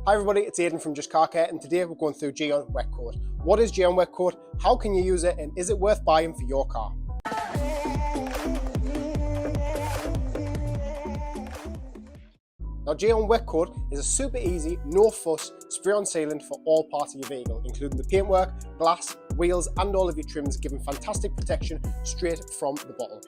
Hi everybody, it's Aidan from Just Car Care, and today we're going through Gyeon Wet Coat. What is Gyeon Wet Coat? How can you use it, and is it worth buying for your car? Now, Gyeon Wet Coat is a super easy, no fuss, spray-on sealant for all parts of your vehicle, including the paintwork, glass, wheels, and all of your trims, giving fantastic protection straight from the bottle.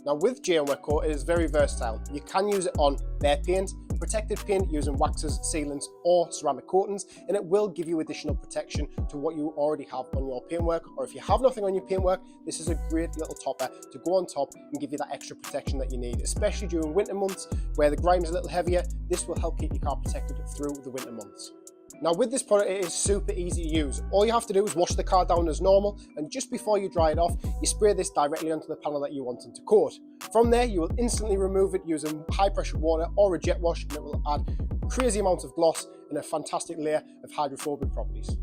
Now, with Gyeon Wet Coat, it is very versatile. You can use it on bare paint, protected paint using waxes, sealants, or ceramic coatings, and it will give you additional protection to what you already have on your paintwork. Or if you have nothing on your paintwork, this is a great little topper to go on top and give you that extra protection that you need, especially during winter months where the grime is a little heavier. This will help keep your car protected through the winter months. Now, with this product, it is super easy to use. All you have to do is wash the car down as normal, and just before you dry it off, you spray this directly onto the panel that you want to coat. From there, you will instantly remove it using high pressure water or a jet wash, and it will add crazy amounts of gloss and a fantastic layer of hydrophobic properties.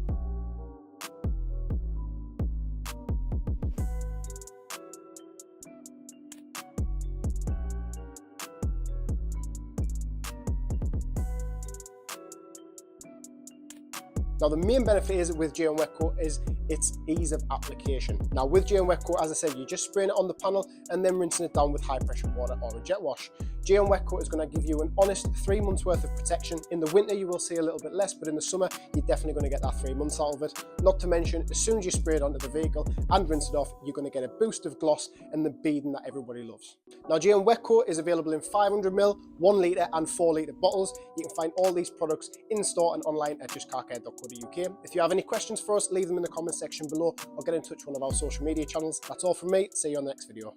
Now, the main benefit is with Gyeon Wet Coat is its ease of application. Now, with Gyeon Wet Coat, as I said, you're just spraying it on the panel and then rinsing it down with high pressure water or a jet wash. Gyeon Wet Coat is going to give you an honest 3 months worth of protection. In the winter, you will see a little bit less, but in the summer, you're definitely going to get that 3 months out of it. Not to mention, as soon as you spray it onto the vehicle and rinse it off, you're going to get a boost of gloss and the beading that everybody loves. Now, Gyeon Wet Coat is available in 500ml, 1 litre and 4 litre bottles. You can find all these products in store and online at justcarcare.co.uk. If you have any questions for us, leave them in the comment section below or get in touch with one of our social media channels. That's all from me. See you on the next video.